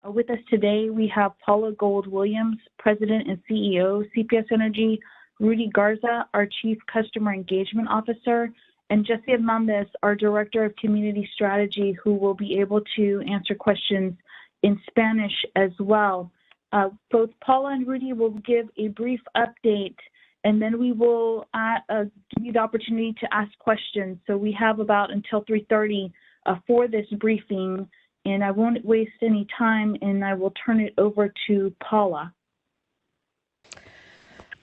With us today, we have Paula Gold-Williams, President and CEO, CPS Energy, Rudy Garza, our Chief Customer Engagement Officer, and Jesse Hernandez, our Director of Community Strategy, who will be able to answer questions in Spanish as well. Both Paula and Rudy will give a brief update, and then we will give you the opportunity to ask questions. So we have about until 3:30 for this briefing, and I won't waste any time, and I will turn it over to Paula.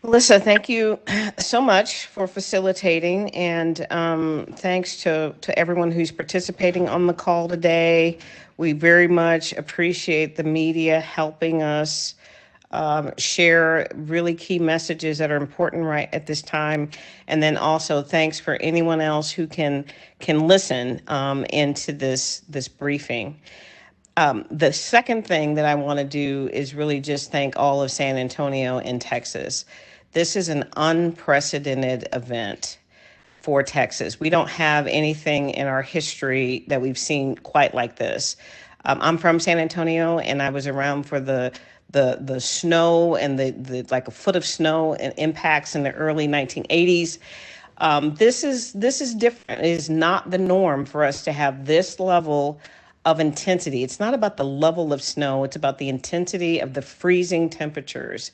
Melissa, thank you so much for facilitating, and thanks to everyone who's participating on the call today. We very much appreciate the media helping us share really key messages that are important right at this time. And then also thanks for anyone else who can listen into this briefing. The second thing that I want to do is really just thank all of San Antonio and Texas. This is an unprecedented event for Texas. We don't have anything in our history that we've seen quite like this. I'm from San Antonio, and I was around for the snow and the like a foot of snow and impacts in the early 1980s. This is different. It is not the norm for us to have this level of intensity. It's not about the level of snow. It's about the intensity of the freezing temperatures.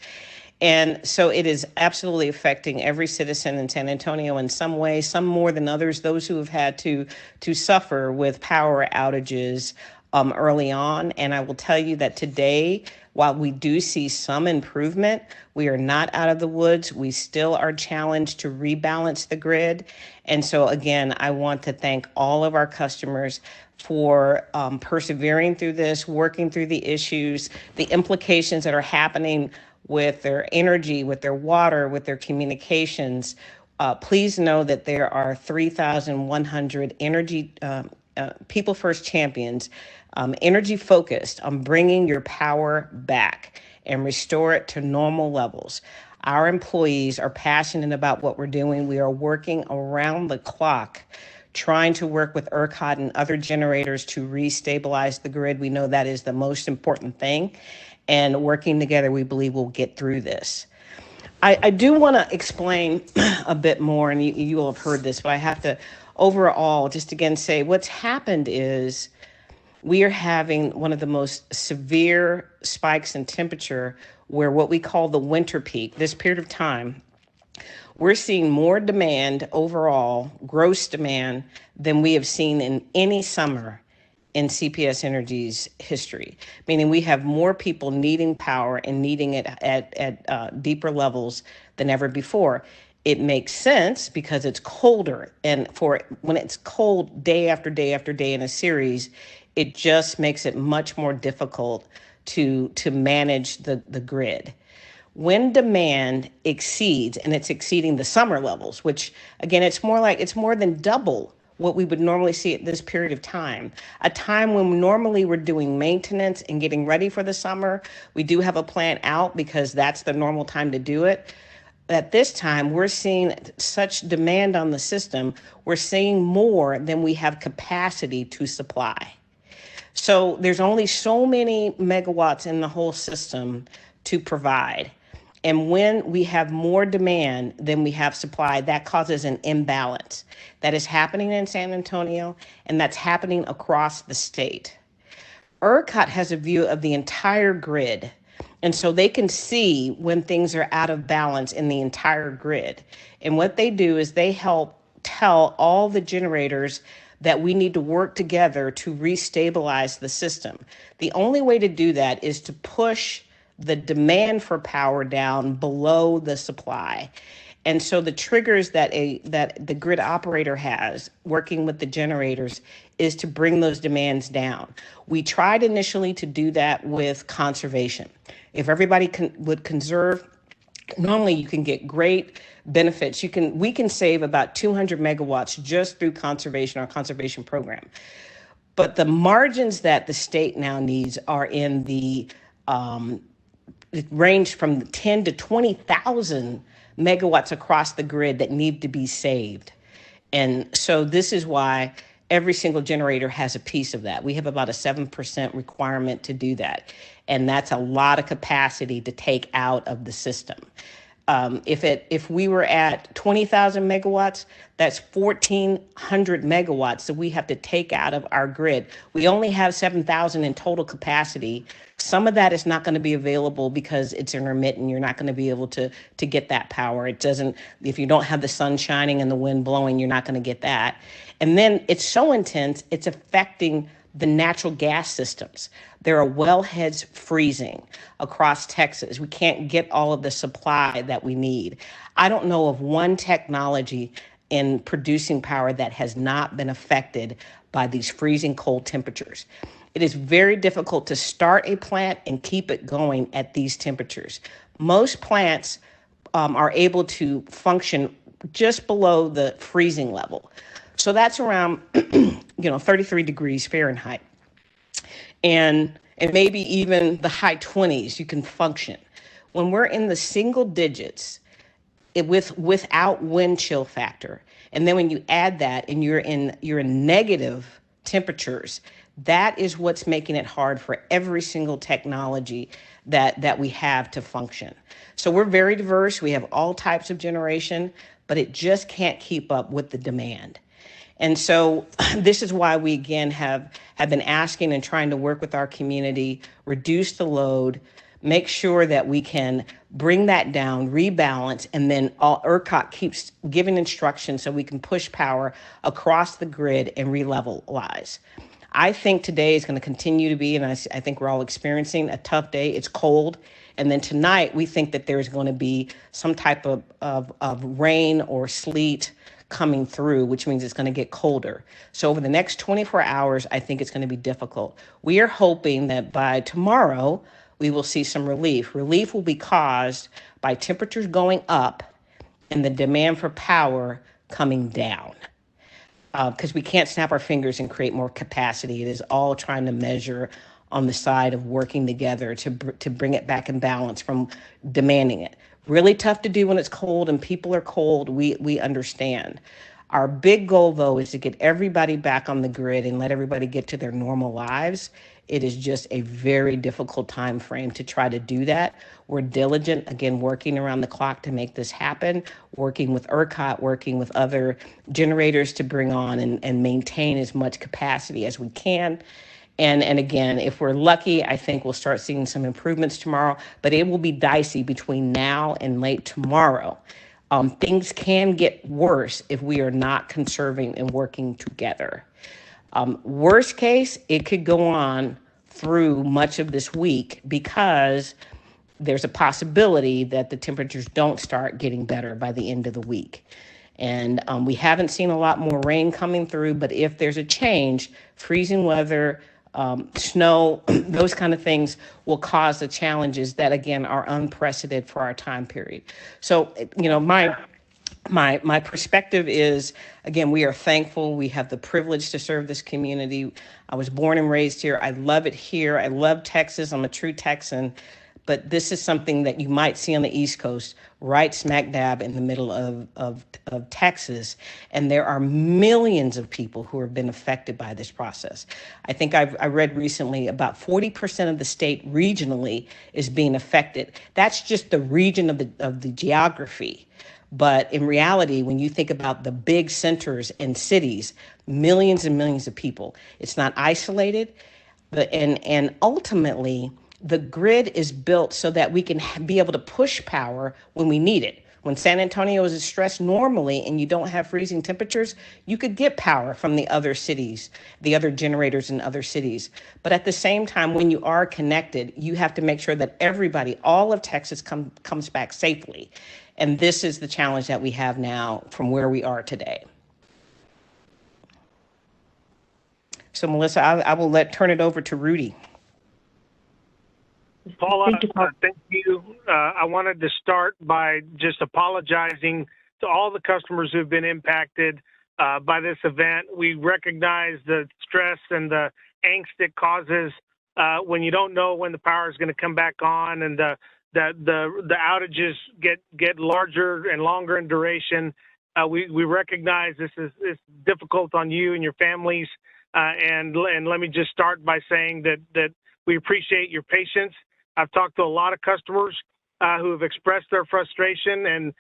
And so it is absolutely affecting every citizen in San Antonio in some way, some more than others, those who have had to suffer with power outages early on. And I will tell you that today, while we do see some improvement, we are not out of the woods. We still are challenged to rebalance the grid. And so again, I want to thank all of our customers for persevering through this, working through the issues, the implications that are happening with their energy, with their water, with their communications. Please know that there are 3,100 energy People First champions, energy focused on bringing your power back and restore it to normal levels. Our employees are passionate about what we're doing. We are working around the clock, trying to work with ERCOT and other generators to restabilize the grid. We know that is the most important thing. And working together, we believe we'll get through this. I do want to explain a bit more, and you will have heard this, but I have to overall just again say what's happened is we are having one of the most severe spikes in temperature where what we call the winter peak, this period of time, we're seeing more demand overall, gross demand, than we have seen in any summer in CPS Energy's history, meaning we have more people needing power and needing it at deeper levels than ever before. It makes sense because it's colder, and when it's cold day after day after day in a series, it just makes it much more difficult to manage the grid. When demand exceeds, and it's exceeding the summer levels, which again, it's more than double what we would normally see at this period of time, a time when normally we're doing maintenance and getting ready for the summer. We do have a plant out because that's the normal time to do it. At this time, we're seeing such demand on the system, we're seeing more than we have capacity to supply. So there's only so many megawatts in the whole system to provide. And when we have more demand than we have supply, that causes an imbalance. That is happening in San Antonio, and that's happening across the state. ERCOT has a view of the entire grid, and so they can see when things are out of balance in the entire grid. And what they do is they help tell all the generators that we need to work together to restabilize the system. The only way to do that is to push the demand for power down below the supply. And so the triggers that the grid operator has working with the generators is to bring those demands down. We tried initially to do that with conservation. If everybody would conserve, normally you can get great benefits. We can save about 200 megawatts just through conservation, our conservation program. But the margins that the state now needs are in the it ranged from 10 to 20,000 megawatts across the grid that need to be saved. And so this is why every single generator has a piece of that. We have about a 7% requirement to do that. And that's a lot of capacity to take out of the system. If we were at 20,000 megawatts, that's 1,400 megawatts that we have to take out of our grid. We only have 7,000 in total capacity. Some of that is not going to be available because it's intermittent. You're not going to be able to get that power. It doesn't, if you don't have the sun shining and the wind blowing, you're not going to get that. And then it's so intense, it's affecting the natural gas systems. There are wellheads freezing across Texas. We can't get all of the supply that we need. I don't know of one technology in producing power that has not been affected by these freezing cold temperatures. It is very difficult to start a plant and keep it going at these temperatures. Most plants are able to function just below the freezing level. So that's around 33 degrees Fahrenheit. And maybe even the high 20s, you can function. When we're in the single digits without wind chill factor, and then when you add that and you're in negative temperatures, that is what's making it hard for every single technology that we have to function. So we're very diverse. We have all types of generation, but it just can't keep up with the demand. And so this is why we, again, have been asking and trying to work with our community, reduce the load, make sure that we can bring that down, rebalance, and then ERCOT keeps giving instructions so we can push power across the grid and relevelize. I think today is going to continue to be, and I think we're all experiencing a tough day. It's cold. And then tonight, we think that there's going to be some type of rain or sleet coming through, which means it's going to get colder. So over the next 24 hours, I think it's going to be difficult. We are hoping that by tomorrow, we will see some relief. Relief will be caused by temperatures going up and the demand for power coming down. Because we can't snap our fingers and create more capacity. It is all trying to measure on the side of working together to bring it back in balance from demanding it. Really tough to do when it's cold and people are cold. We understand. Our big goal, though, is to get everybody back on the grid and let everybody get to their normal lives. It is just a very difficult time frame to try to do that. We're diligent, again, working around the clock to make this happen, working with ERCOT, working with other generators to bring on and maintain as much capacity as we can. And again, if we're lucky, I think we'll start seeing some improvements tomorrow, but it will be dicey between now and late tomorrow. Things can get worse if we are not conserving and working together. Worst case, it could go on through much of this week because there's a possibility that the temperatures don't start getting better by the end of the week. And we haven't seen a lot more rain coming through, but if there's a change, freezing weather, snow, those kind of things will cause the challenges that, again, are unprecedented for our time period. So, my perspective is, again, we are thankful. We have the privilege to serve this community. I was born and raised here. I love it here. I love Texas. I'm a true Texan. But this is something that you might see on the East Coast, right smack dab in the middle of Texas. And there are millions of people who have been affected by this process. I think I read recently about 40% of the state regionally is being affected. That's just the region of the geography. But in reality, when you think about the big centers and cities, millions and millions of people, it's not isolated. And ultimately, the grid is built so that we can be able to push power when we need it. When San Antonio is stressed normally and you don't have freezing temperatures, you could get power from the other cities, the other generators in other cities. But at the same time, when you are connected, you have to make sure that everybody, all of Texas comes back safely. And this is the challenge that we have now from where we are today. So Melissa, I will turn it over to Rudy. Paula, thank you. I wanted to start by just apologizing to all the customers who've been impacted by this event. We recognize the stress and the angst it causes when you don't know when the power is going to come back on, and the outages get larger and longer in duration. we recognize this is difficult on you and your families. And let me just start by saying that we appreciate your patience. I've talked to a lot of customers who have expressed their frustration and,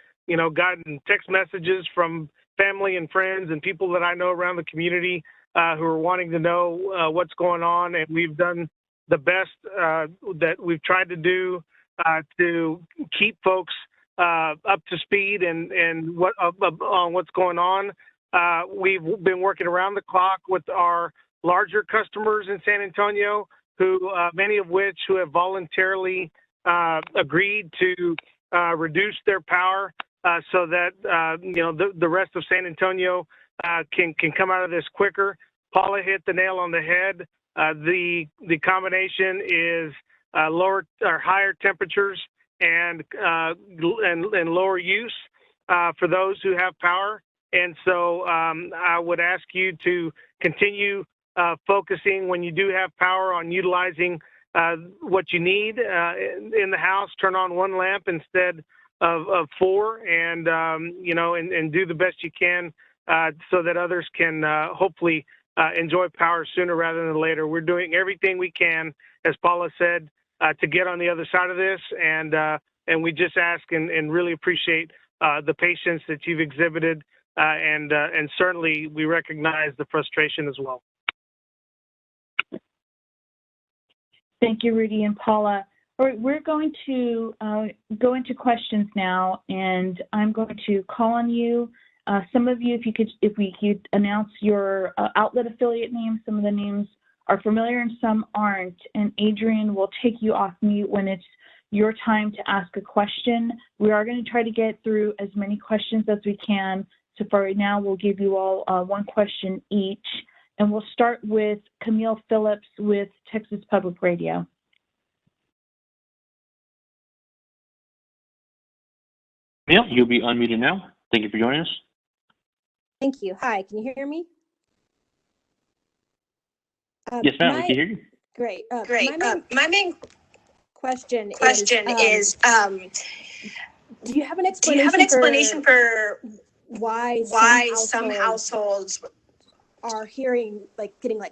gotten text messages from family and friends and people that I know around the community who are wanting to know what's going on. And we've done the best that we've tried to do to keep folks up to speed and on what's going on. We've been working around the clock with our larger customers in San Antonio, who many of which who have voluntarily agreed to reduce their power so that the rest of San Antonio can come out of this quicker. Paula hit the nail on the head. The combination is lower or higher temperatures and lower use for those who have power. And so I would ask you to continue focusing when you do have power on utilizing what you need in the house. Turn on one lamp instead of four, and and do the best you can so that others can hopefully enjoy power sooner rather than later. We're doing everything we can, as Paula said, to get on the other side of this, and we just ask and really appreciate the patience that you've exhibited, and certainly we recognize the frustration as well. Thank you, Rudy and Paula. All right, we're going to go into questions now, and I'm going to call on you. Some of you, if we could announce your outlet affiliate names. Some of the names are familiar and some aren't. And Adrian will take you off mute when it's your time to ask a question. We are going to try to get through as many questions as we can. So for right now, we'll give you all one question each. And we'll start with Camille Phillips with Texas Public Radio. Camille, you'll be unmuted now. Thank you for joining us. Thank you. Hi, can you hear me? Yes, ma'am, we can hear you. Great. Great. My main question is, do you have an do you have an explanation for why some households are getting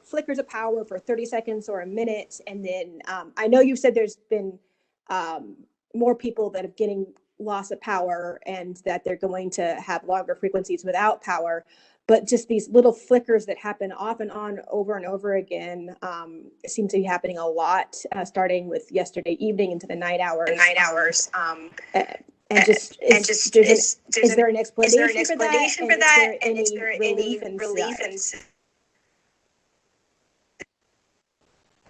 flickers of power for 30 seconds or a minute? And then I know you said there's been more people that are getting loss of power and that they're going to have longer frequencies without power, but just these little flickers that happen off and on over and over again seem to be happening a lot, starting with yesterday evening into the night hours. Is there an explanation for that? And is there any relief in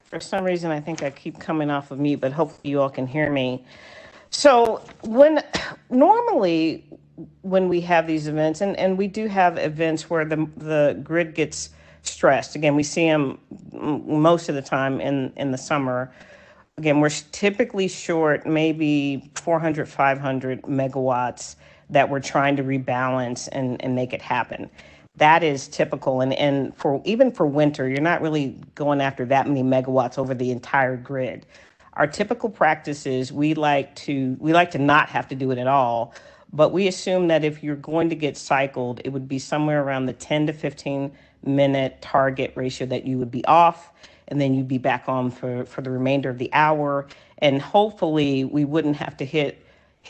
For some reason, I think I keep coming off of mute, but hopefully you all can hear me. So normally when we have these events, and we do have events where the grid gets stressed. Again, we see them most of the time in the summer. Again, we're typically short maybe 400, 500 megawatts that we're trying to rebalance and make it happen. That is typical. And even for winter, you're not really going after that many megawatts over the entire grid. Our typical practice is we like to not have to do it at all, but we assume that if you're going to get cycled, it would be somewhere around the 10 to 15 minute target ratio that you would be off, and then you'd be back on for the remainder of the hour. And hopefully we wouldn't have to hit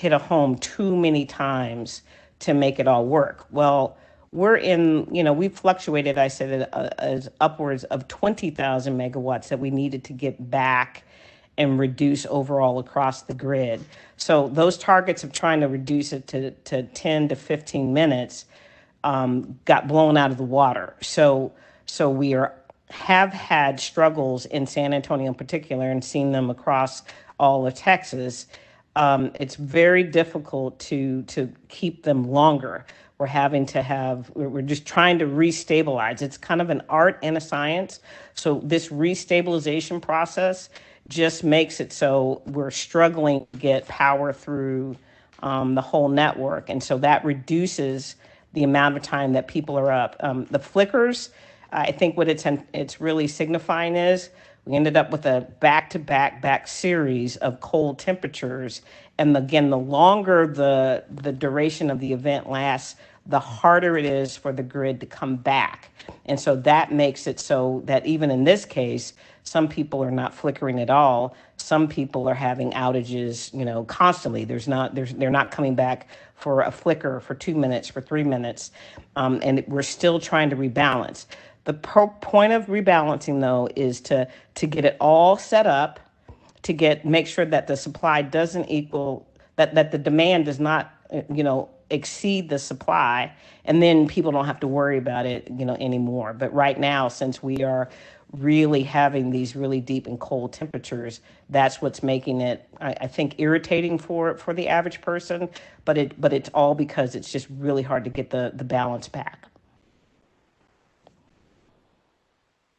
a home too many times to make it all work. Well, we've fluctuated, I said, as upwards of 20,000 megawatts that we needed to get back and reduce overall across the grid. So those targets of trying to reduce it to 10 to 15 minutes got blown out of the water. So we have had struggles in San Antonio in particular, and seen them across all of Texas. It's very difficult to keep them longer. We're just trying to restabilize. It's kind of an art and a science. So this restabilization process just makes it so we're struggling to get power through the whole network. And so that reduces the amount of time that people are up. The flickers, I think what it's really signifying is we ended up with a back series of cold temperatures. And again, the longer the duration of the event lasts, the harder it is for the grid to come back. And so that makes it so that even in this case, some people are not flickering at all. Some people are having outages, constantly. They're not coming back for a flicker, for 2 minutes, for 3 minutes. And we're still trying to rebalance. The point of rebalancing, though, is to get it all set up, to make sure that the supply doesn't equal, that the demand does not, exceed the supply, and then people don't have to worry about it, anymore. But right now, since we are really having these really deep and cold temperatures, that's what's making it, I think, irritating for the average person. But it's all because it's just really hard to get the balance back.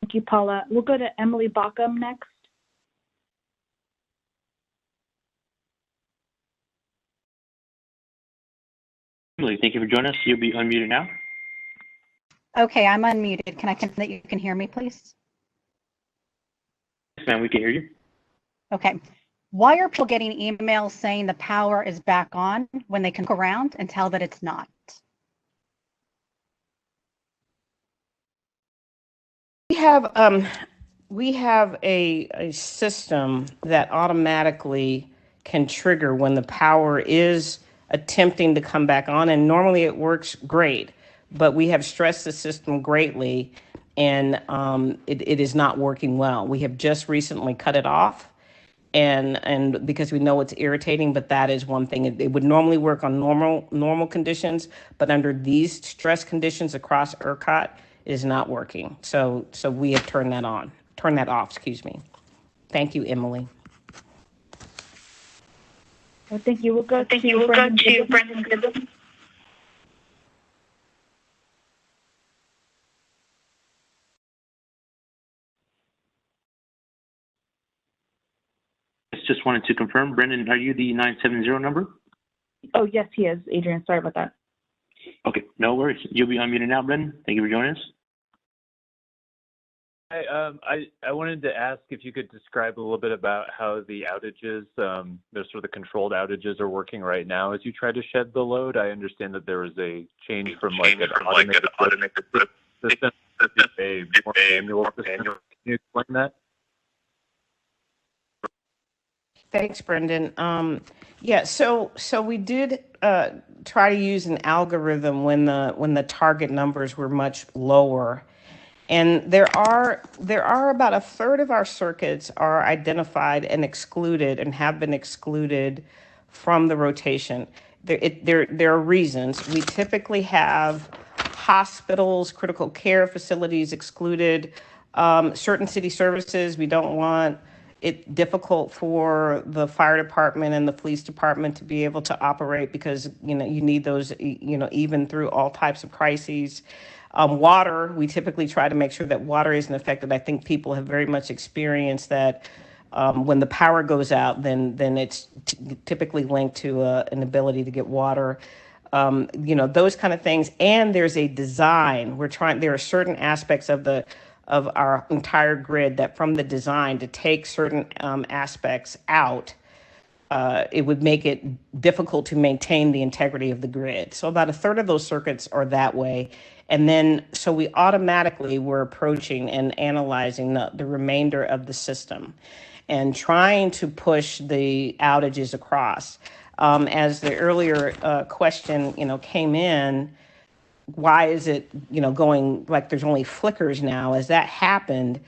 Thank you, Paula. We'll go to Emily Bockham next. Emily, thank you for joining us. You'll be unmuted now. Okay, I'm unmuted. Can I confirm that you can hear me, please? Yes, ma'am, we can hear you. Okay. Why are people getting emails saying the power is back on when they can look around and tell that it's not? We have a system that automatically can trigger when the power is attempting to come back on, and normally it works great, but we have stressed the system greatly, and it is not working well. We have just recently cut it off, and because we know it's irritating, but that is one thing. It would normally work on normal conditions, but under these stress conditions across ERCOT, it is not working. So we have turned that off, excuse me. Thank you, Emily. Well, thank you. We'll go to Brendan Gibbons. Just wanted to confirm, Brendan, are you the 970 number? Oh, yes, he is, Adrian. Sorry about that. Okay, no worries. You'll be unmuted now, Brendan. Thank you for joining us. I wanted to ask if you could describe a little bit about how the outages, the sort of the controlled outages are working right now as you try to shed the load. I understand that there was a change from like an automated system to a more manual system. Can you explain that? Thanks, Brendan. Yeah, so we did try to use an algorithm when the target numbers were much lower. And there are about a third of our circuits are identified and excluded and have been excluded from the rotation. There are reasons. We typically have hospitals, critical care facilities excluded, certain city services. We don't want it difficult for the fire department and the police department to be able to operate because you need those even through all types of crises. Water, we typically try to make sure that water isn't affected. I think people have very much experienced that when the power goes out, then it's typically linked to an ability to get water. Those kind of things. And there's a design. There are certain aspects of our entire grid that from the design to take certain aspects out, it would make it difficult to maintain the integrity of the grid. So about a third of those circuits are that way. And then, so we automatically were approaching and analyzing the remainder of the system and trying to push the outages across. As the earlier question, came in, why is it, going like there's only flickers now? As that happened,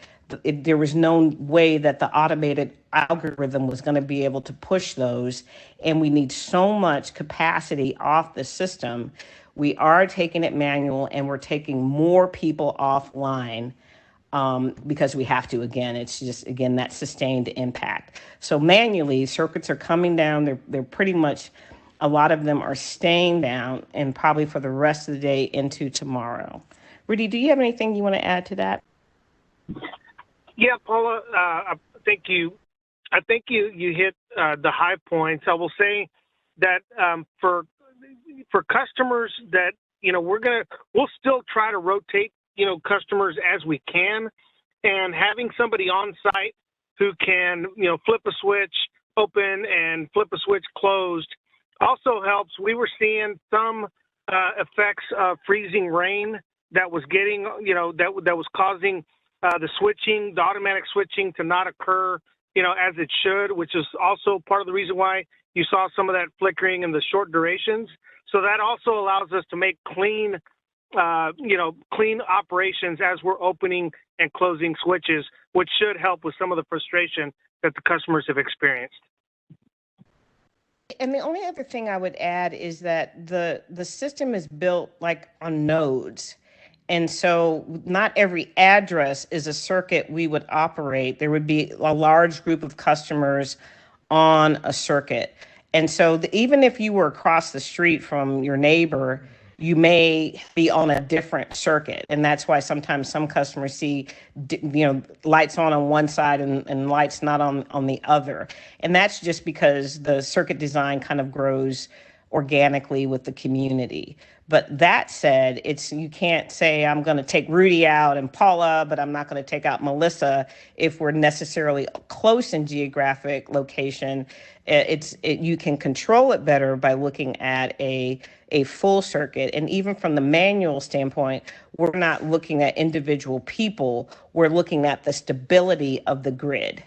there was no way that the automated algorithm was going to be able to push those. And we need so much capacity off the system. We are taking it manual and we're taking more people offline because we have to. Again, it's just, that sustained impact. So manually, circuits are coming down. They're pretty much, a lot of them are staying down and probably for the rest of the day into tomorrow. Rudy, do you have anything you want to add to that? Yeah, Paula, I think you hit the high points. I will say that for customers that we'll still try to rotate customers as we can, and having somebody on site who can flip a switch open and flip a switch closed also helps. We were seeing some effects of freezing rain that was getting, that was causing the automatic switching to not occur, as it should, which is also part of the reason why you saw some of that flickering and the short durations. So that also allows us to make clean operations as we're opening and closing switches, which should help with some of the frustration that the customers have experienced. And the only other thing I would add is that the system is built like on nodes. And so not every address is a circuit we would operate. There would be a large group of customers on a circuit. And so even if you were across the street from your neighbor, you may be on a different circuit. And that's why sometimes some customers see, lights on one side and lights not on the other. And that's just because the circuit design kind of grows organically with the community. But that said, you can't say I'm going to take Rudy out and Paula, but I'm not going to take out Melissa if we're necessarily close in geographic location. You can control it better by looking at a full circuit. And even from the manual standpoint, we're not looking at individual people. We're looking at the stability of the grid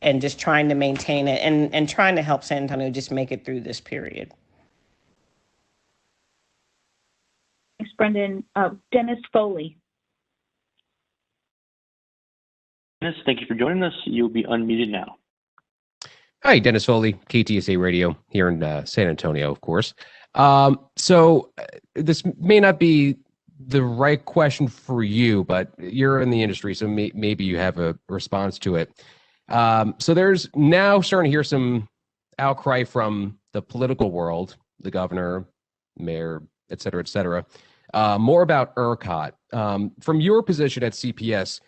and just trying to maintain it and trying to help San Antonio just make it through this period. Thanks, Brendan. Dennis Foley. Dennis, thank you for joining us. You'll be unmuted now. Hi, Dennis Foley, KTSA Radio here in San Antonio, of course. So this may not be the right question for you, but you're in the industry, so maybe you have a response to it. So there's now starting to hear some outcry from the political world, the governor, mayor, et cetera, more about ERCOT. From your position at CPS,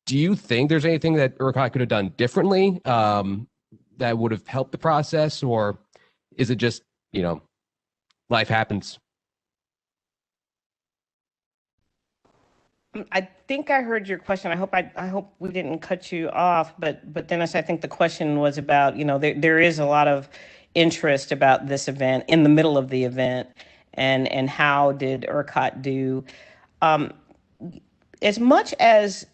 do you think there's anything that ERCOT could have done differently that would have helped the process, or is it just, life happens? I think I heard your question. I hope we didn't cut you off, but Dennis, I think the question was about, there is a lot of interest about this event in the middle of the event, and how did ERCOT do? As much as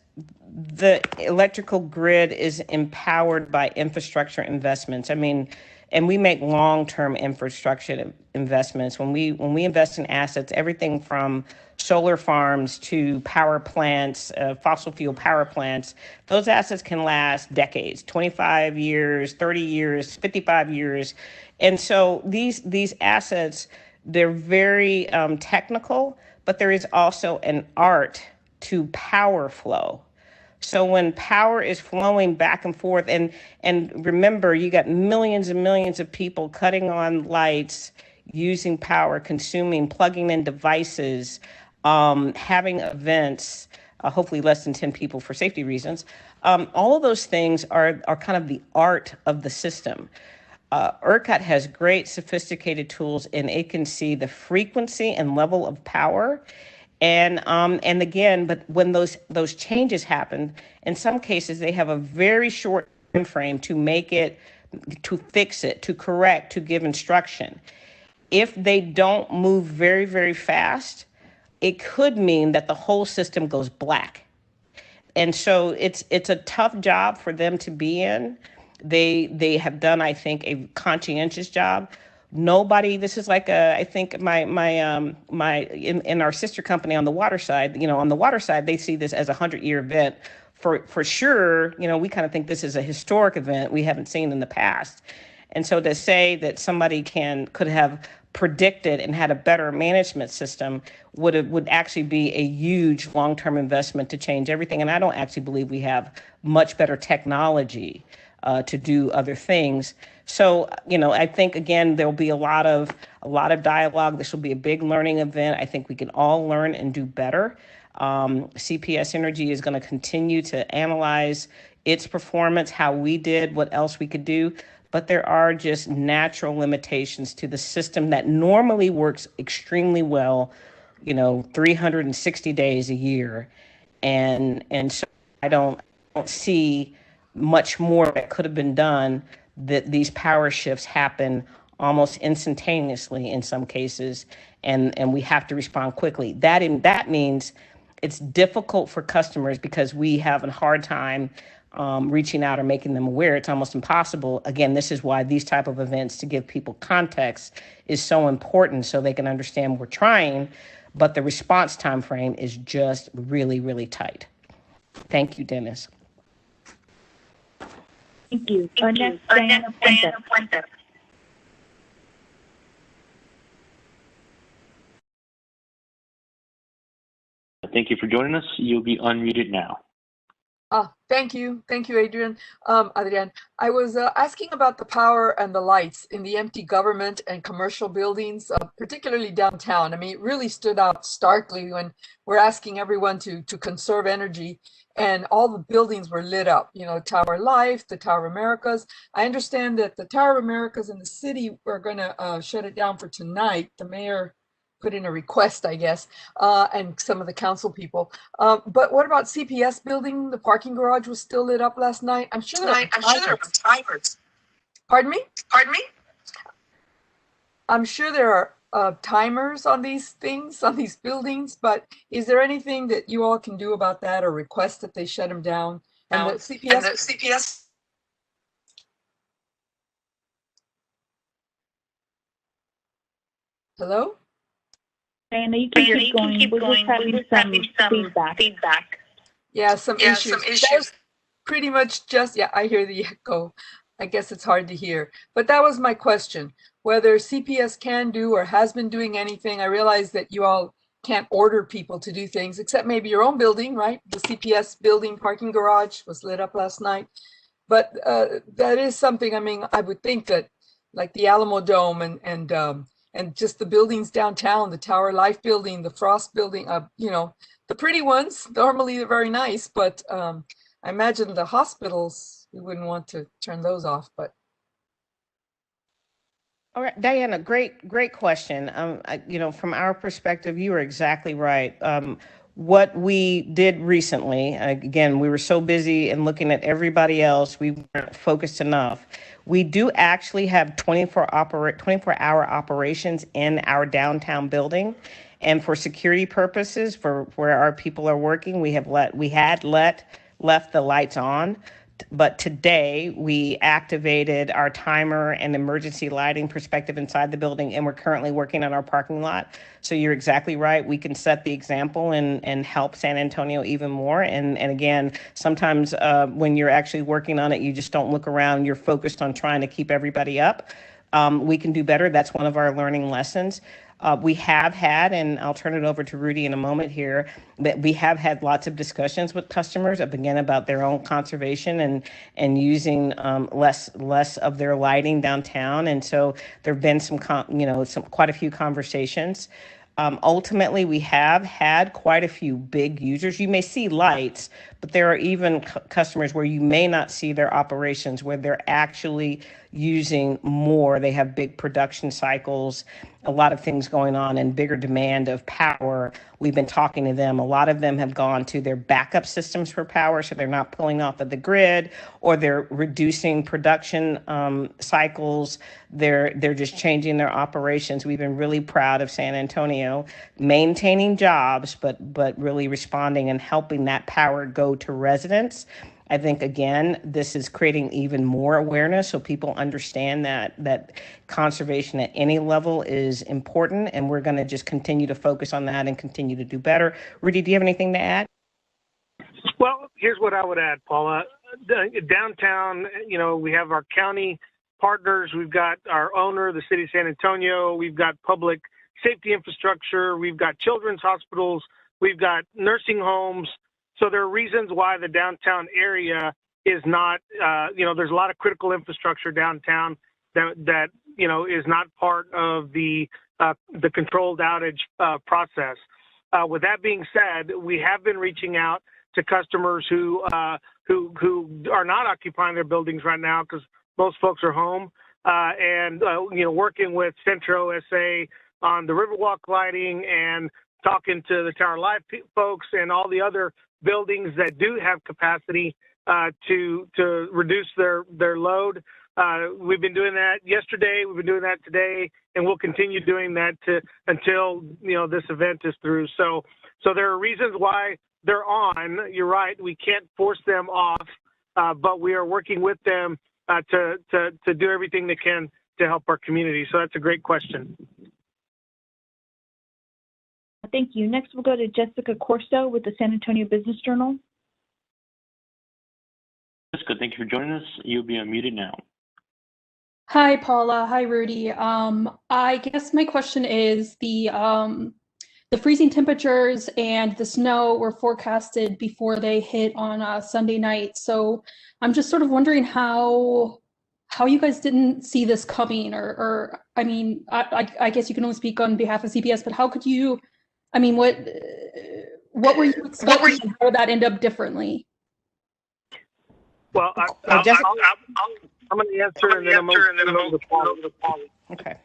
the electrical grid is empowered by infrastructure investments, and we make long-term infrastructure investments. When we invest in assets, everything from solar farms to power plants, fossil fuel power plants, those assets can last decades, 25 years, 30 years, 55 years. And so these assets, they're very technical, but there is also an art to power flow. So when power is flowing back and forth, and remember, you got millions and millions of people cutting on lights, using power, consuming, plugging in devices, having events, hopefully less than 10 people for safety reasons. All of those things are kind of the art of the system. ERCOT has great sophisticated tools, and it can see the frequency and level of power. And again, but when those changes happen, in some cases, they have a very short time frame to make it, to fix it, to correct, to give instruction. If they don't move very, very fast, it could mean that the whole system goes black. And so it's a tough job for them to be in. They have done, I think, a conscientious job. Nobody, this is like I think in our sister company on the water side, they see this as a 100-year event. For sure, we kind of think this is a historic event we haven't seen in the past. And so to say that somebody could have predicted and had a better management system would actually be a huge long-term investment to change everything. And I don't actually believe we have much better technology to do other things. So, I think, again, there'll be a lot of dialogue. This will be a big learning event. I think we can all learn and do better. CPS Energy is going to continue to analyze its performance, how we did, what else we could do. But there are just natural limitations to the system that normally works extremely well, 360 days a year. And so I don't see much more that could have been done, that these power shifts happen almost instantaneously in some cases, and we have to respond quickly. That means it's difficult for customers because we have a hard time reaching out or making them aware. It's almost impossible. Again, this is why these type of events, to give people context, is so important so they can understand we're trying, but the response time frame is just really, really tight. Thank you, Dennis. Thank you. Next, Diana Puente. Thank you for joining us. You'll be unmuted now. Thank you, Adrian. Adrian, I was asking about the power and the lights in the empty government and commercial buildings, particularly downtown. I mean, it really stood out starkly when we're asking everyone to conserve energy, and all the buildings were lit up. You know, Tower Life, the Tower Americas. I understand that the Tower Americas in the city were going to shut it down for tonight. The mayor put in a request, I guess, and some of the council people. But what about CPS building? The parking garage was still lit up last night. I'm sure there were timers. Pardon me? I'm sure there are timers on these things, on these buildings, but is there anything that you all can do about that or request that they shut them down? And the CPS. Hello? Diana, you can keep going. We're just having some feedback. Yeah, some issues. That was pretty much just, yeah, I hear the echo. I guess it's hard to hear. But that was my question, whether CPS can do or has been doing anything. I realize that you all can't order people to do things, except maybe your own building, right? The CPS building parking garage was lit up last night. But that is something, I mean, I would think that like the Alamo Dome and just the buildings downtown, the Tower Life building, the Frost building, you know, the pretty ones, normally they're very nice, but I imagine the hospitals, we wouldn't want to turn those off, but. All right, Diana, great question. You know, from our perspective, you are exactly right. What we did recently, again, we were so busy and looking at everybody else, we weren't focused enough. We do actually have 24-hour operations in our downtown building. And for security purposes, for where our people are working, we had left the lights on. But today we activated our timer and emergency lighting perspective inside the building, and we're currently working on our parking lot. So you're exactly right. We can set the example and help San Antonio even more. And again, sometimes when you're actually working on it, you just don't look around. You're focused on trying to keep everybody up. We can do better. That's one of our learning lessons. We have had, and I'll turn it over to Rudy in a moment here, that we have had lots of discussions with customers, again, about their own conservation and using less of their lighting downtown. And so there have been quite a few conversations. Ultimately, we have had quite a few big users. You may see lights, but there are even customers where you may not see their operations, where they're actually using more. They have big production cycles, a lot of things going on, and bigger demand of power. We've been talking to them. A lot of them have gone to their backup systems for power, so they're not pulling off of the grid, or they're reducing production cycles. They're just changing their operations. We've been really proud of San Antonio maintaining jobs, but really responding and helping that power go to residents. I think, again, this is creating even more awareness so people understand that conservation at any level is important, and we're going to just continue to focus on that and continue to do better. Rudy, do you have anything to add? Well, here's what I would add, Paula. Downtown, you know, we have our county partners. We've got our owner, the city of San Antonio. We've got public safety infrastructure. We've got children's hospitals. We've got nursing homes. So there are reasons why the downtown area is not, there's a lot of critical infrastructure downtown that is not part of the controlled outage process. With that being said, we have been reaching out to customers who are not occupying their buildings right now because most folks are home, and working with Centro SA on the Riverwalk lighting and talking to the Tower Life folks and all the other buildings that do have capacity to reduce their load. We've been doing that yesterday. We've been doing that today, and we'll continue doing that until this event is through. So there are reasons why they're on. You're right. We can't force them off, but we are working with them to do everything they can to help our community. So that's a great question. Thank you. Next, we'll go to Jessica Corso with the San Antonio Business Journal. Jessica, thank you for joining us. You'll be unmuted now. Hi, Paula. Hi, Rudy. I guess my question is the freezing temperatures and the snow were forecasted before they hit on Sunday night. So I'm just sort of wondering how you guys didn't see this coming, or I mean, I guess you can only speak on behalf of CPS, but how could you? I mean, what were you expecting? How would that end up differently? Well, I'm going to answer, and then I'm going to follow. Okay.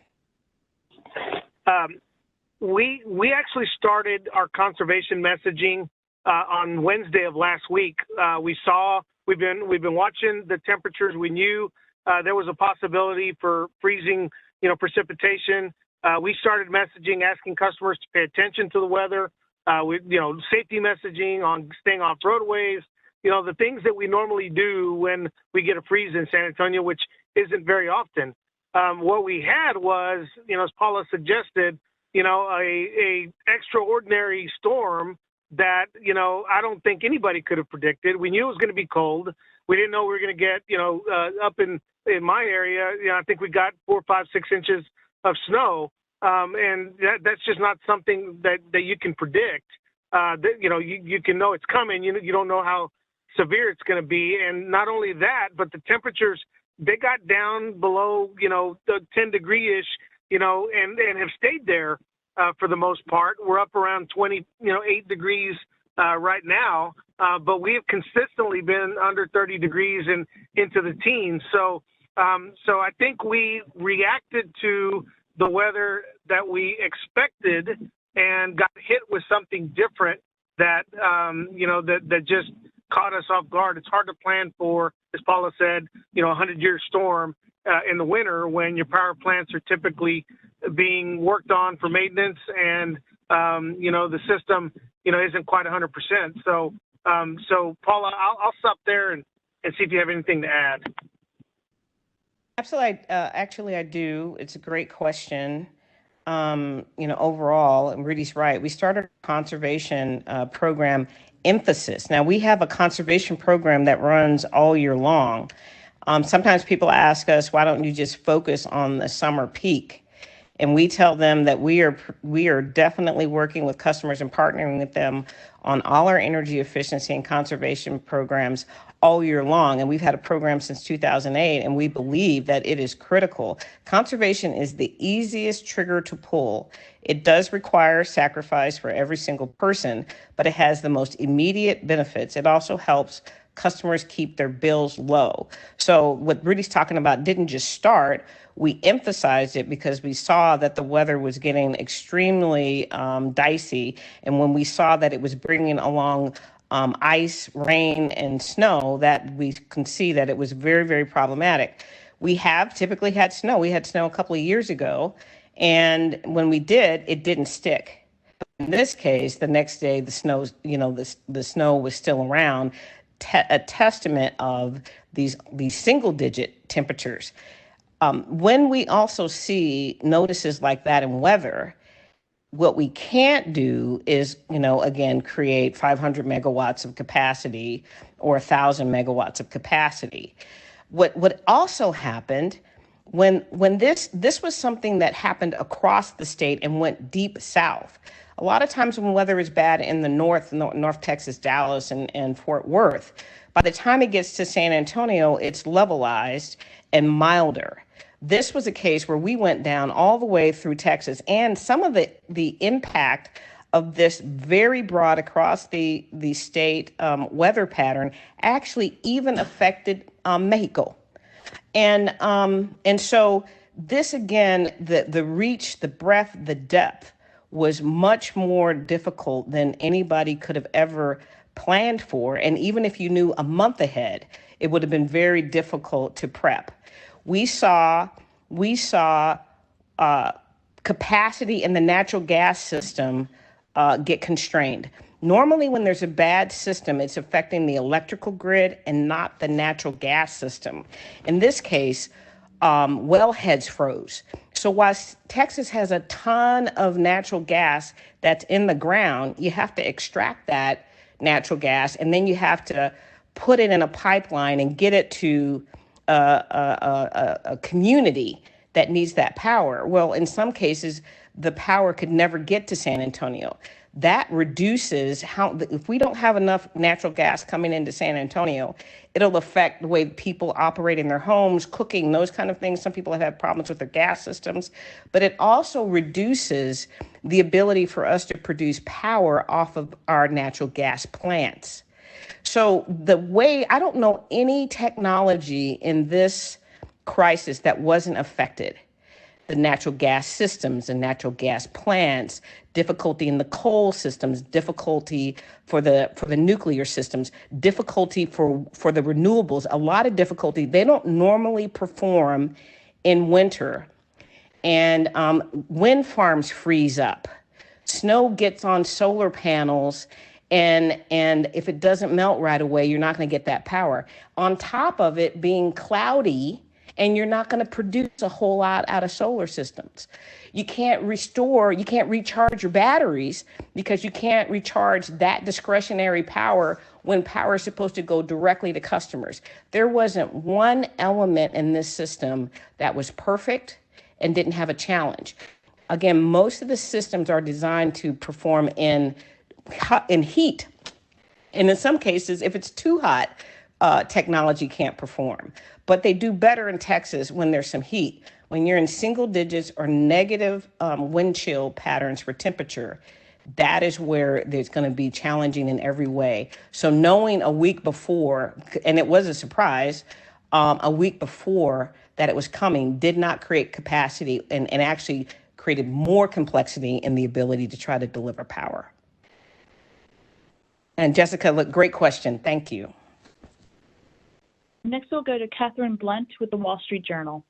We actually started our conservation messaging on Wednesday of last week. We've been watching the temperatures. We knew there was a possibility for freezing, precipitation. We started messaging, asking customers to pay attention to the weather. Safety messaging on staying off roadways. The things that we normally do when we get a freeze in San Antonio, which isn't very often. What we had was, as Paula suggested, a extraordinary storm that, I don't think anybody could have predicted. We knew it was going to be cold. We didn't know we were going to get, up in my area, I think we got 4, 5, 6 inches of snow. And that's just not something that you can predict. You can know it's coming. You don't know how severe it's going to be. And not only that, but the temperatures, they got down below, the 10 degree-ish, and have stayed there for the most part. We're up around 8 degrees right now, but we have consistently been under 30 degrees and into the teens. So I think we reacted to the weather that we expected and got hit with something different that, that just caught us off guard. It's hard to plan for, as Paula said, a 100-year storm in the winter when your power plants are typically being worked on for maintenance and, the system, isn't quite 100%. So Paula, I'll stop there and see if you have anything to add. Absolutely. Actually, I do. It's a great question. Overall, and Rudy's right, we started a conservation program emphasis. Now, we have a conservation program that runs all year long. Sometimes people ask us, why don't you just focus on the summer peak? And we tell them that we are definitely working with customers and partnering with them on all our energy efficiency and conservation programs all year long. And we've had a program since 2008, and we believe that it is critical. Conservation is the easiest trigger to pull. It does require sacrifice for every single person, but it has the most immediate benefits. It also helps customers keep their bills low. So what Rudy's talking about didn't just start. We emphasized it because we saw that the weather was getting extremely dicey. And when we saw that it was bringing along ice, rain, and snow, that we can see that it was very, very problematic. We have typically had snow. We had snow a couple of years ago. And when we did, it didn't stick. In this case, the next day, the snow, the snow was still around, a testament of these single-digit temperatures. When we also see notices like that in weather, what we can't do is, again, create 500 megawatts of capacity or 1,000 megawatts of capacity. What also happened when this was something that happened across the state and went deep south. A lot of times when weather is bad in the North Texas, Dallas, and Fort Worth, by the time it gets to San Antonio, it's levelized and milder. This was a case where we went down all the way through Texas, and some of the impact of this very broad across the state weather pattern actually even affected Mexico. And so this, again, the reach, the breadth, the depth was much more difficult than anybody could have ever planned for. And even if you knew a month ahead, it would have been very difficult to prep. we saw capacity in the natural gas system get constrained. Normally, when there's a bad system, it's affecting the electrical grid and not the natural gas system. In this case, wellheads froze. So while Texas has a ton of natural gas that's in the ground, you have to extract that natural gas, and then you have to put it in a pipeline and get it to a community that needs that power. Well, in some cases, the power could never get to San Antonio. That reduces if we don't have enough natural gas coming into San Antonio, it'll affect the way people operate in their homes, cooking, those kind of things. Some people have had problems with their gas systems, but it also reduces the ability for us to produce power off of our natural gas plants. So I don't know any technology in this crisis that wasn't affected. The natural gas systems and natural gas plants, difficulty in the coal systems, difficulty for the nuclear systems, difficulty for the renewables, a lot of difficulty. They don't normally perform in winter. And wind farms freeze up. Snow gets on solar panels, and if it doesn't melt right away, you're not going to get that power. On top of it being cloudy, and you're not going to produce a whole lot out of solar systems. You can't recharge your batteries because you can't recharge that discretionary power when power is supposed to go directly to customers. There wasn't one element in this system that was perfect and didn't have a challenge. Again, most of the systems are designed to perform in heat. And in some cases, if it's too hot, technology can't perform. But they do better in Texas when there's some heat. When you're in single digits or negative wind chill patterns for temperature, that is where there's going to be challenging in every way. So knowing a week before, and it was a surprise, a week before that it was coming did not create capacity and actually created more complexity in the ability to try to deliver power. And Jessica, look, great question. Thank you. Next, we'll go to Catherine Blunt with the Wall Street Journal.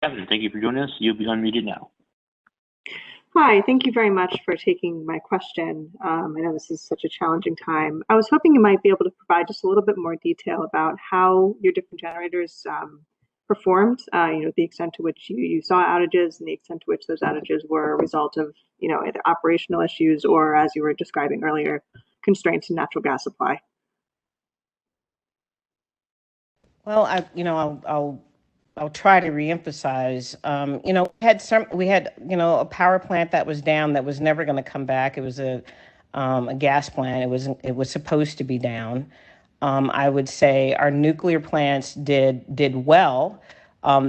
Catherine, thank you for joining us. You'll be unmuted now. Hi, thank you very much for taking my question. I know this is such a challenging time. I was hoping you might be able to provide just a little bit more detail about how your different generators performed, the extent to which you saw outages and the extent to which those outages were a result of, either operational issues or, as you were describing earlier, constraints in natural gas supply. Well, I'll try to reemphasize. We had a power plant that was down that was never going to come back. It was a gas plant. It was supposed to be down. I would say our nuclear plants did well.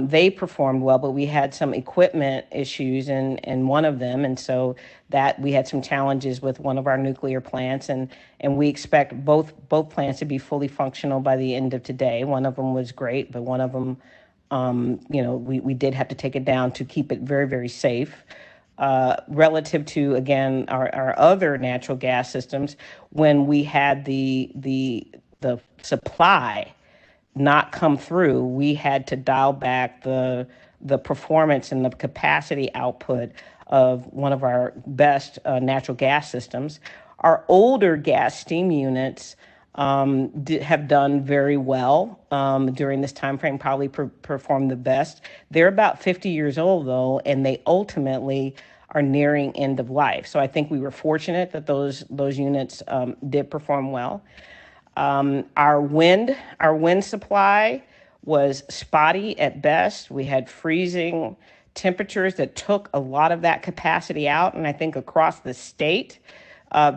They performed well, but we had some equipment issues in one of them, and so that we had some challenges with one of our nuclear plants, and we expect both plants to be fully functional by the end of today. One of them was great, but one of them, we did have to take it down to keep it very, very safe. Relative to, again, our other natural gas systems, when we had the supply not come through, we had to dial back the performance and the capacity output of one of our best natural gas systems. Our older gas steam units have done very well during this time frame, probably performed the best. They're about 50 years old, though, and they ultimately are nearing end of life. So I think we were fortunate that those units did perform well. Our wind supply was spotty at best. We had freezing temperatures that took a lot of that capacity out, and I think across the state,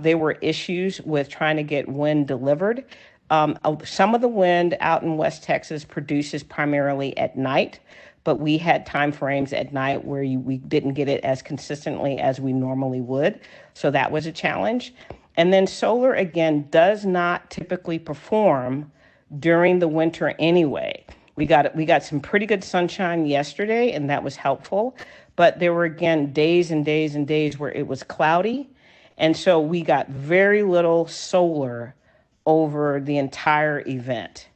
there were issues with trying to get wind delivered. Some of the wind out in West Texas produces primarily at night, but we had time frames at night where we didn't get it as consistently as we normally would. So that was a challenge. And then solar, again, does not typically perform during the winter anyway. We got some pretty good sunshine yesterday, and that was helpful. But there were, again, days and days and days where it was cloudy. And so we got very little solar over the entire event.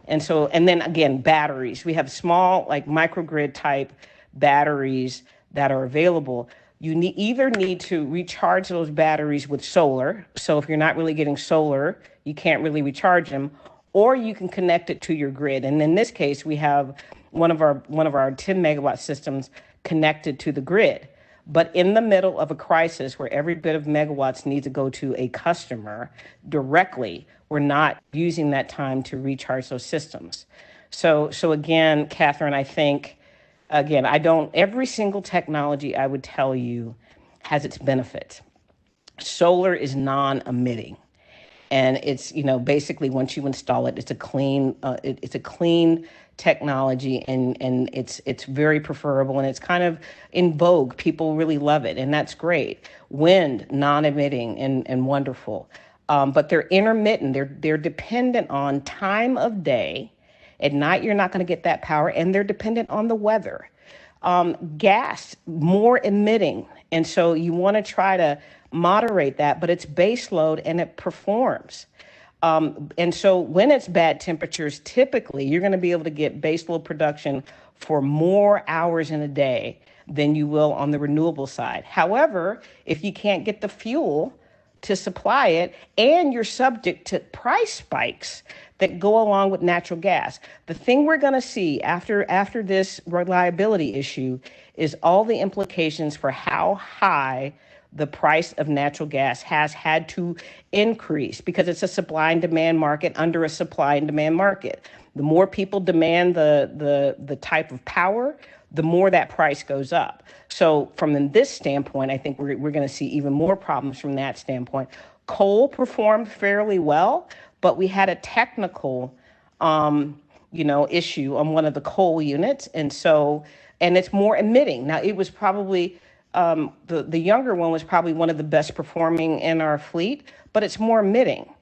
And so, and then again, batteries. We have small, like microgrid type batteries that are available. You either need to recharge those batteries with solar. So if you're not really getting solar, you can't really recharge them, or you can connect it to your grid. And in this case, we have one of our 10 megawatt systems connected to the grid. But in the middle of a crisis where every bit of megawatts needs to go to a customer directly, we're not using that time to recharge those systems. So again, Catherine, I think, again, every single technology I would tell you has its benefits. Solar is non-emitting. And it's, basically once you install it, it's a clean technology, and it's very preferable, and it's kind of in vogue. People really love it, and that's great. Wind, non-emitting and wonderful. But they're intermittent. They're dependent on time of day. At night, you're not going to get that power, and they're dependent on the weather. Gas, more emitting. And so you want to try to moderate that, but it's base load and it performs. And so when it's bad temperatures, typically you're going to be able to get base load production for more hours in a day than you will on the renewable side. However, if you can't get the fuel to supply it, and you're subject to price spikes that go along with natural gas. The thing we're going to see after this reliability issue is all the implications for how high the price of natural gas has had to increase, because it's a supply and demand market under a supply and demand market. The more people demand the type of power, the more that price goes up. So from this standpoint, I think we're going to see even more problems from that standpoint. Coal performed fairly well, but we had a technical, issue on one of the coal units, and it's more emitting. Now, it was probably the younger one was probably one of the best performing in our fleet, but it's more emitting,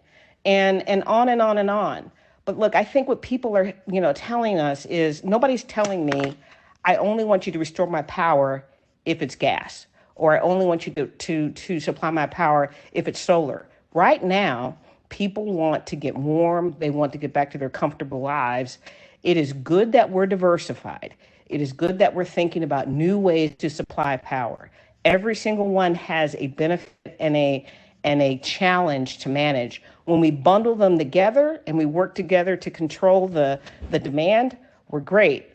and on and on and on. But look, I think what people are telling us is, nobody's telling me, I only want you to restore my power if it's gas, or I only want you to supply my power if it's solar. Right now, people want to get warm. They want to get back to their comfortable lives. It is good that we're diversified. It is good that we're thinking about new ways to supply power. Every single one has a benefit and a challenge to manage. When we bundle them together and we work together to control the demand, we're great.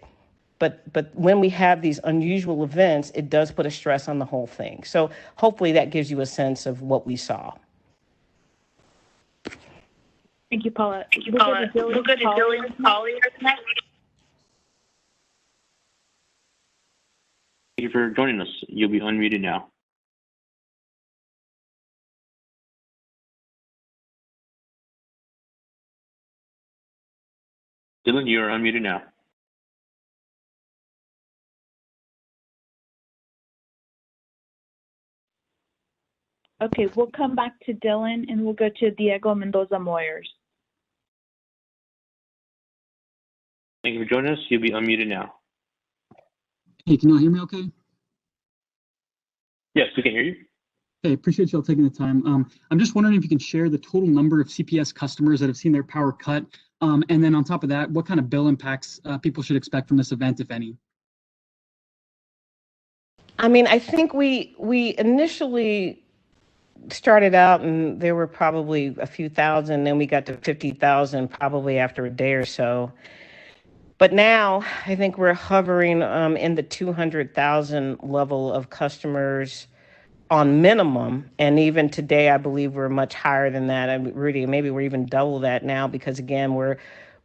But when we have these unusual events, it does put a stress on the whole thing. So hopefully that gives you a sense of what we saw. Thank you, Paula. We'll go to Dylan Collier next. Thank you for joining us. You'll be unmuted now. Dylan, you are unmuted now. Okay, we'll come back to Dylan, and we'll go to Diego Mendoza Moyers. Thank you for joining us. You'll be unmuted now. Hey, can y'all hear me okay? Yes, we can hear you. Hey, appreciate y'all taking the time. I'm just wondering if you can share the total number of CPS customers that have seen their power cut. And then on top of that, what kind of bill impacts people should expect from this event, if any? I mean, I think we initially started out and there were probably a few thousand, then we got to 50,000 probably after a day or so. But now I think we're hovering in the 200,000 level of customers on minimum. And even today, I believe we're much higher than that. I mean, Rudy, maybe we're even double that now, because again, we're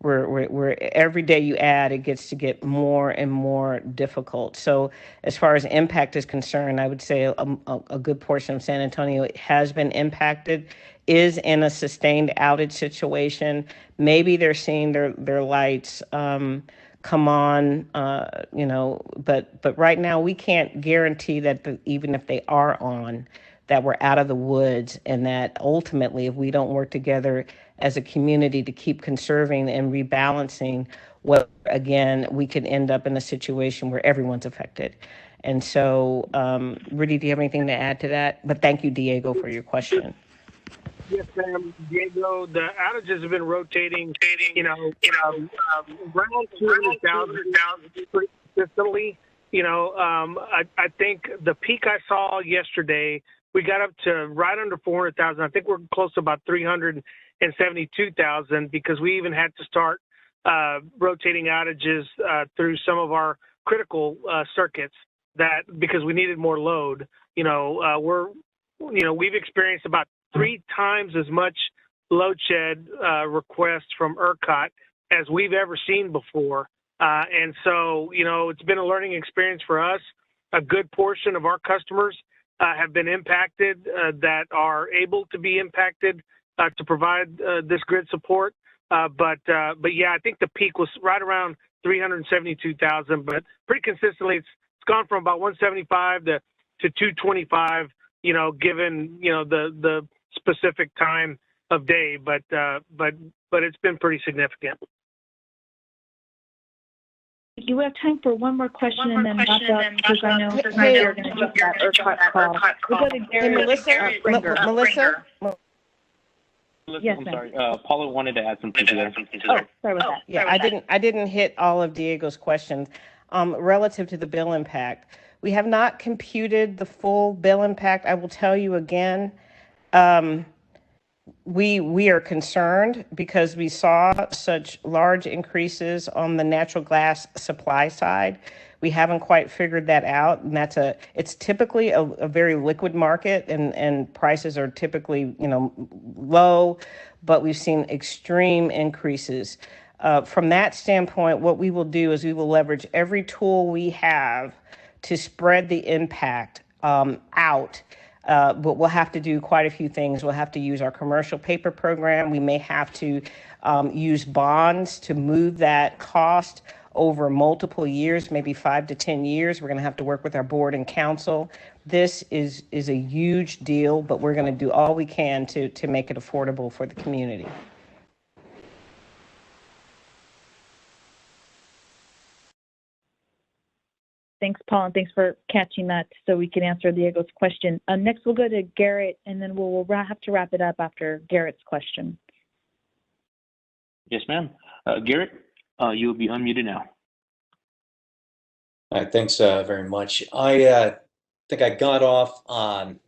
every day you add, it gets to get more and more difficult. So as far as impact is concerned, I would say a good portion of San Antonio has been impacted, is in a sustained outage situation. Maybe they're seeing their lights come on, but right now we can't guarantee that even if they are on, that we're out of the woods, and that ultimately, if we don't work together as a community to keep conserving and rebalancing, well, again, we could end up in a situation where everyone's affected. And so, Rudy, do you have anything to add to that? But thank you, Diego, for your question. Yes, ma'am. Diego, the outages have been rotating, around 200,000 pretty consistently. I think the peak I saw yesterday, we got up to right under 400,000. I think we're close to about 372,000 because we even had to start rotating outages through some of our critical circuits because we needed more load. We've experienced about 3 times as much load shed requests from ERCOT as we've ever seen before. And so, it's been a learning experience for us. A good portion of our customers have been impacted that are able to be impacted to provide this grid support. But yeah, I think the peak was right around 372,000, but pretty consistently it's gone from about 175 to 225, given, the specific time of day, but it's been pretty significant. You have time for one more question and then wrap up because I know you're going to jump that ERCOT call. We'll go to Gary. Melissa. Yes, I'm ma'am. sorry. Paula wanted to add something to that. Oh, sorry about that. Yeah, I didn't hit all of Diego's questions. Relative to the bill impact, we have not computed the full bill impact. I will tell you again, we are concerned because we saw such large increases on the natural gas supply side. We haven't quite figured that out, and it's typically a very liquid market, and prices are typically low, but we've seen extreme increases. From that standpoint, what we will do is we will leverage every tool we have to spread the impact out. But we'll have to do quite a few things. We'll have to use our commercial paper program. We may have to use bonds to move that cost over multiple years, maybe 5 to 10 years. We're going to have to work with our board and council. This is a huge deal, but we're going to do all we can to make it affordable for the community. Thanks, Paul, and thanks for catching that so we can answer Diego's question. Next, we'll go to Garrett, and then we'll have to wrap it up after Garrett's question. Yes, ma'am. Garrett, you will be unmuted now. All right, thanks very much. I think I got off on,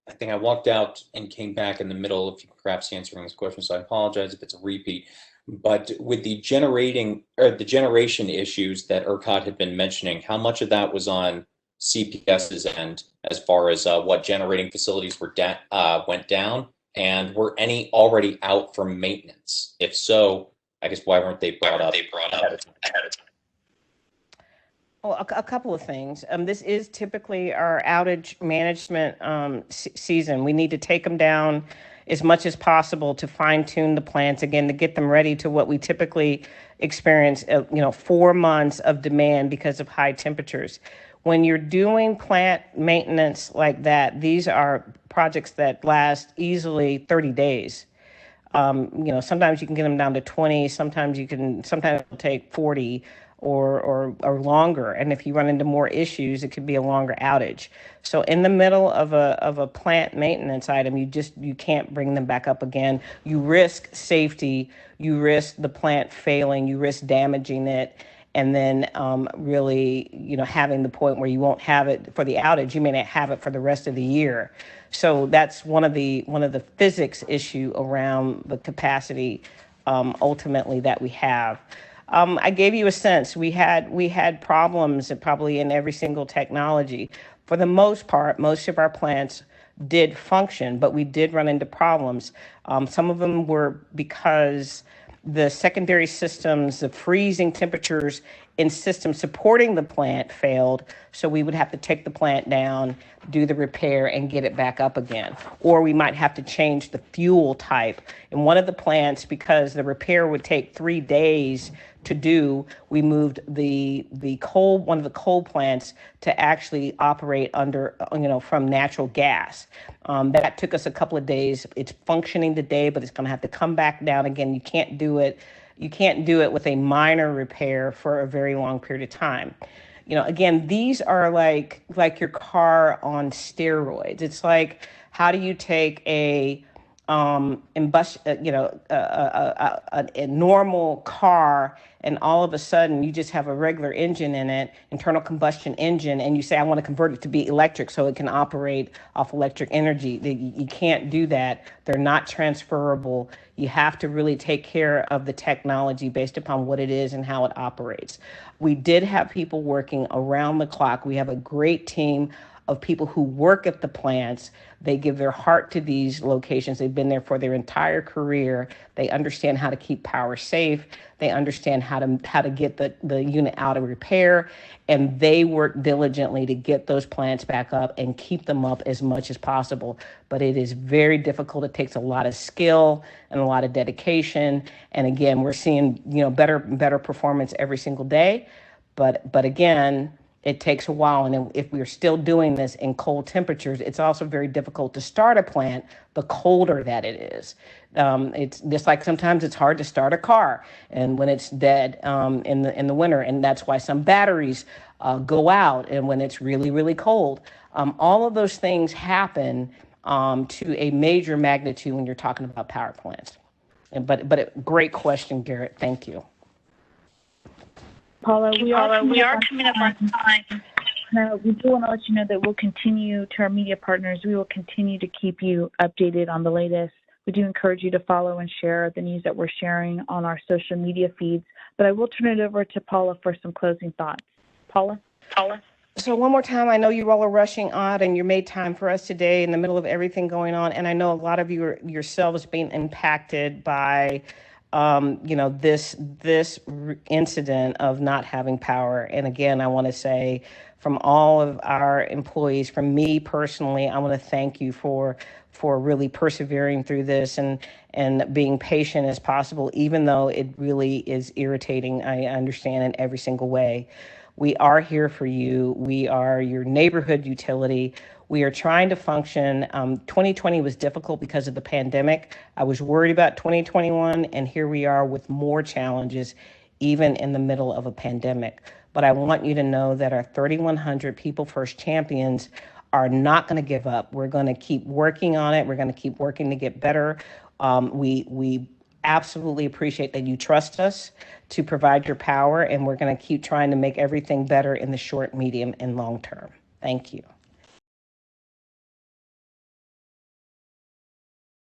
I think I walked out and came back in the middle of perhaps answering this question, so I apologize if it's a repeat. But with the generation issues that ERCOT had been mentioning, how much of that was on CPS's end as far as what generating facilities went down, and were any already out for maintenance? If so, I guess why weren't they brought up ahead of time? Well, a couple of things. This is typically our outage management season. We need to take them down as much as possible to fine tune the plants again, to get them ready to what we typically experience, 4 months of demand because of high temperatures. When you're doing plant maintenance like that, these are projects that last easily 30 days. Sometimes you can get them down to 20, sometimes it'll take 40 or longer. And if you run into more issues, it could be a longer outage. So in the middle of a plant maintenance item, you can't bring them back up again. You risk safety, you risk the plant failing, you risk damaging it, and then really, having the point where you won't have it for the outage. You may not have it for the rest of the year. So that's one of the physics issue around the capacity ultimately that we have. I gave you a sense. We had problems probably in every single technology. For the most part, most of our plants did function, but we did run into problems. Some of them were because the secondary systems, the freezing temperatures in systems supporting the plant failed. So we would have to take the plant down, do the repair, and get it back up again. Or we might have to change the fuel type. In one of the plants, because the repair would take 3 days to do, we moved one of the coal plants to actually operate under, from natural gas. That took us a couple of days. It's functioning today, but it's going to have to come back down again. You can't do it with a minor repair for a very long period of time. Again, these are like your car on steroids. It's like, how do you take a a normal car, and all of a sudden you just have a regular engine in it, internal combustion engine, and you say, I want to convert it to be electric so it can operate off electric energy. You can't do that. They're not transferable. You have to really take care of the technology based upon what it is and how it operates. We did have people working around the clock. We have a great team of people who work at the plants. They give their heart to these locations. They've been there for their entire career. They understand how to keep power safe. They understand how to get the unit out of repair, and they work diligently to get those plants back up and keep them up as much as possible. But it is very difficult. It takes a lot of skill and a lot of dedication. And again, we're seeing better performance every single day. But again, it takes a while, and if we're still doing this in cold temperatures, it's also very difficult to start a plant the colder that it is. It's just like sometimes it's hard to start a car, and when it's dead in the winter, and that's why some batteries go out, and when it's really, really cold. All of those things happen to a major magnitude when you're talking about power plants. But great question, Garrett. Thank you. Paula, we are coming up on time. We do want to let you know that we'll continue, to our media partners, we will continue to keep you updated on the latest. We do encourage you to follow and share the news that we're sharing on our social media feeds. But I will turn it over to Paula for some closing thoughts. Paula? So one more time, I know you all are rushing on and you made time for us today in the middle of everything going on. And I know a lot of you are yourselves being impacted by this incident of not having power. And again, I want to say from all of our employees, from me personally, I want to thank you for really persevering through this and being patient as possible, even though it really is irritating. I understand in every single way. We are here for you. We are your neighborhood utility. We are trying to function. 2020 was difficult because of the pandemic. I was worried about 2021, and here we are with more challenges, even in the middle of a pandemic. But I want you to know that our 3,100 People First champions are not going to give up. We're going to keep working on it. We're going to keep working to get better. We absolutely appreciate that you trust us to provide your power, and we're going to keep trying to make everything better in the short, medium, and long term. Thank you.